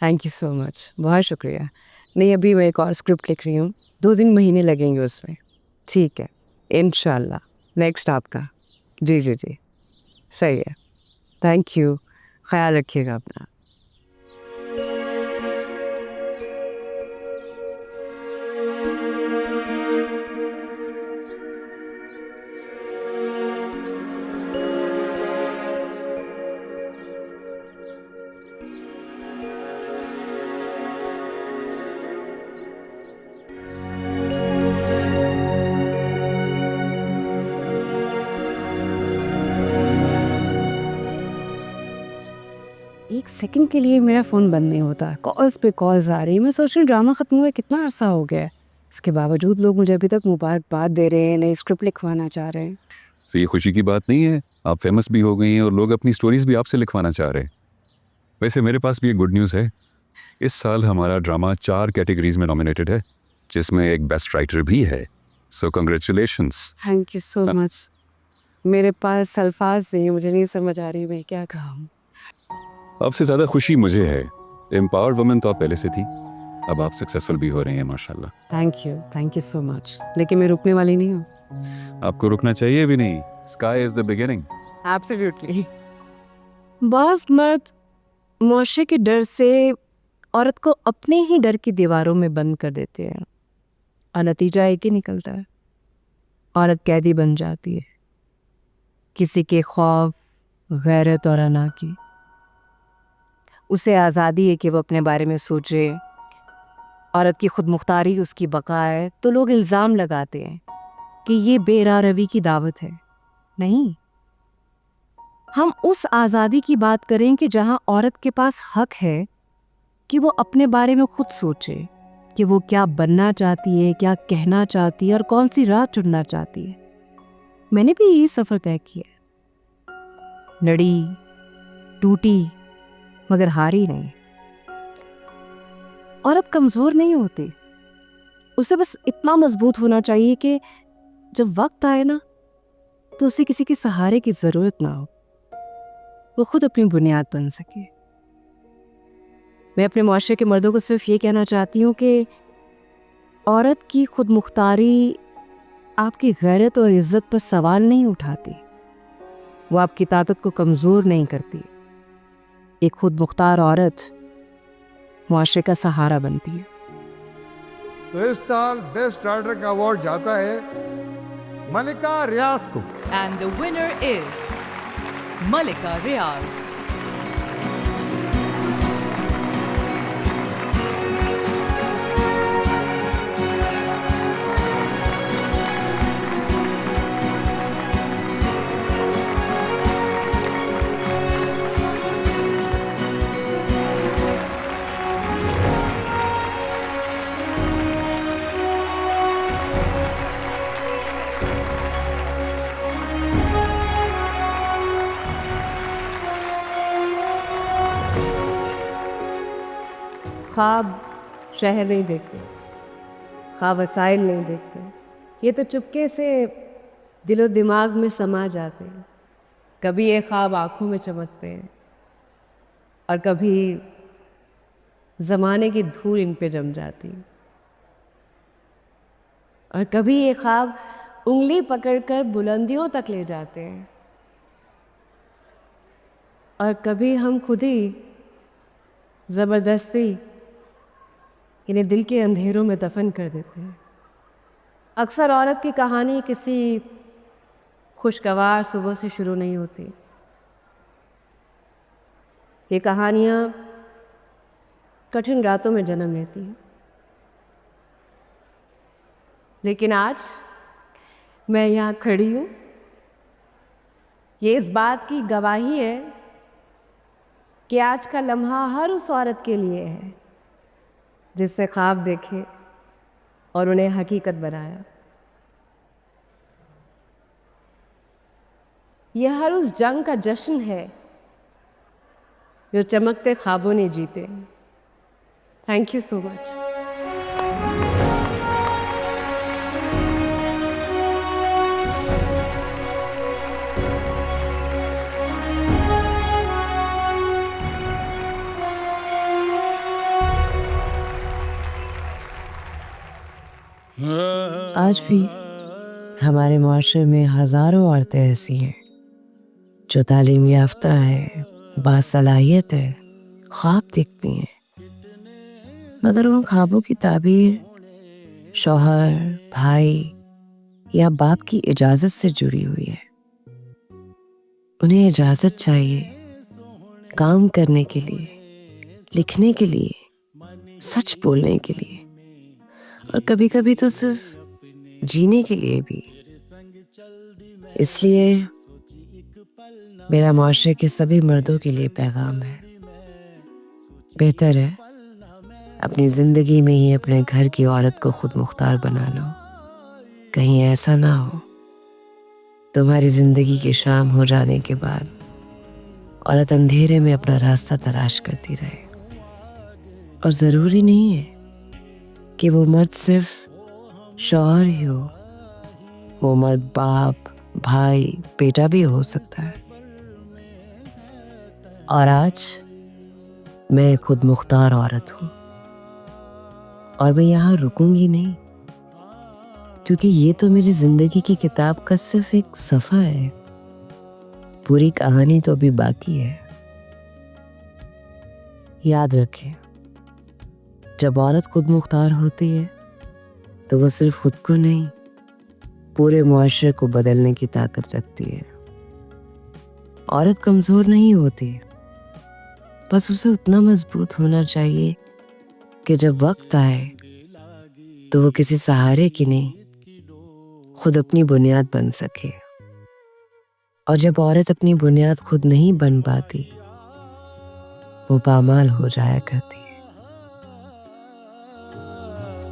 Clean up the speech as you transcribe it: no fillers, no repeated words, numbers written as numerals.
Thank you so much, बहुत शुक्रिया। नहीं, अभी मैं एक और स्क्रिप्ट लिख रही हूँ, 2-3 महीने लगेंगे उसमें। ठीक है, इंशाल्लाह। नेक्स्ट आपका। जी जी जी, सही है। थैंक यू, ख्याल रखिएगा अपना। एक सेकंड के लिए मेरा फ़ोन बंद नहीं होता, कॉल्स पे कॉल्स आ रही हैं। मैं सोच रही हूँ ड्रामा ख़त्म हुए कितना अरसा हो गया है, इसके बावजूद लोग मुझे अभी तक मुबारकबाद दे रहे हैं, नई स्क्रिप्ट लिखवाना चाह रहे हैं। तो ये खुशी की बात नहीं है, आप फेमस भी हो गई हैं और लोग अपनी स्टोरीज भी आपसे लिखवाना चाह रहे हैं। वैसे मेरे पास भी एक गुड न्यूज़ है। इस साल हमारा ड्रामा 4 कैटेगरीज में नॉमिनेटेड है, जिसमें एक बेस्ट राइटर भी है। सो congratulations. Thank you so much. मेरे पास अल्फाज नहीं है, मुझे नहीं समझ आ रही मैं क्या कहूँ। आपसे ज़्यादा खुशी मुझे है। एम्पावर्ड वुमन तो आप पहले से थी, अब आप सक्सेसफुल भी हो रहे हैं माशाल्लाह। Thank you so much. लेकिन मैं रुकने वाली नहीं हूँ। आपको रुकना चाहिए भी नहीं। Sky is the beginning. Absolutely. बस मर्द मुआशरे के डर से औरत को अपने ही डर की दीवारों में बंद कर देते हैं और नतीजा एक ही निकलता है, औरत कैदी बन जाती है, किसी के खौफ, गैरत और अना की। उसे आज़ादी है कि वो अपने बारे में सोचे, औरत की खुद मुख्तारी उसकी बका है, तो लोग इल्ज़ाम लगाते हैं कि ये बेरारवी की दावत है। नहीं, हम उस आज़ादी की बात करें कि जहां औरत के पास हक है कि वो अपने बारे में खुद सोचे कि वो क्या बनना चाहती है, क्या कहना चाहती है और कौन सी राह चुनना चाहती है। मैंने भी यही सफ़र तय किया, लड़ी, टूटी, मगर हारी नहीं। औरत कमज़ोर नहीं होती, उसे बस इतना मजबूत होना चाहिए कि जब वक्त आए ना, तो उसे किसी के सहारे की ज़रूरत ना हो, वो खुद अपनी बुनियाद बन सके। मैं अपने मुआशरे के मर्दों को सिर्फ ये कहना चाहती हूँ कि औरत की खुद मुख्तारी आपकी गैरत और इज़्ज़त पर सवाल नहीं उठाती, वो आपकी ताकत को कमज़ोर नहीं करती। एक खुद मुख्तार औरत मुआशरे का सहारा बनती है। तो इस साल बेस्ट राइटर का अवार्ड जाता है मलिका रियाज को। And the winner is Malika Riaz. ख्वाब शहर नहीं देखते, ख्वाब वसाइल नहीं देखते, ये तो चुपके से दिलो दिमाग में समा जाते हैं। कभी ये ख्वाब आँखों में चमकते हैं और कभी ज़माने की धूल इन पे जम जाती है, और कभी ये ख्वाब उंगली पकड़कर बुलंदियों तक ले जाते हैं, और कभी हम खुद ही ज़बरदस्ती इन्हें दिल के अंधेरों में दफन कर देते हैं। अक्सर औरत की कहानी किसी खुशगवार सुबह से शुरू नहीं होती। ये कहानियाँ कठिन रातों में जन्म लेती हैं। लेकिन आज मैं यहाँ खड़ी हूँ, ये इस बात की गवाही है कि आज का लम्हा हर उस औरत के लिए है जिससे ख्वाब देखे और उन्हें हकीकत बनाया। यह हर उस जंग का जश्न है जो चमकते ख्वाबों ने जीते। Thank you so much. आज भी हमारे माशरे में हजारों औरतें ऐसी हैं जो तालीम याफ्ता है, बासलाहियत है, ख्वाब देखती हैं, मगर उन ख्वाबों की ताबीर शौहर, भाई या बाप की इजाजत से जुड़ी हुई है। उन्हें इजाजत चाहिए काम करने के लिए, लिखने के लिए, सच बोलने के लिए, और कभी कभी तो सिर्फ जीने के लिए भी। इसलिए मेरा माशरे के सभी मर्दों के लिए पैगाम है, बेहतर है अपनी जिंदगी में ही अपने घर की औरत को खुद मुख्तार बना लो। कहीं ऐसा ना हो तुम्हारी जिंदगी की शाम हो जाने के बाद औरत अंधेरे में अपना रास्ता तलाश करती रहे। और जरूरी नहीं है कि वो मर्द सिर्फ शौहर ही हो, वो मर्द बाप, भाई, बेटा भी हो सकता है। और आज मैं खुद मुख्तार औरत हूं और मैं यहाँ रुकूंगी नहीं, क्योंकि ये तो मेरी जिंदगी की किताब का सिर्फ एक सफ़ा है, पूरी कहानी तो अभी बाकी है। याद रखें, जब औरत खुद मुख्तार होती है तो वो सिर्फ खुद को नहीं, पूरे मुआशरे को बदलने की ताकत रखती है। औरत कमजोर नहीं होती, बस उसे उतना मजबूत होना चाहिए कि जब वक्त आए तो वो किसी सहारे की नहीं, खुद अपनी बुनियाद बन सके। और जब औरत अपनी बुनियाद खुद नहीं बन पाती, वो पामाल हो जाया करती।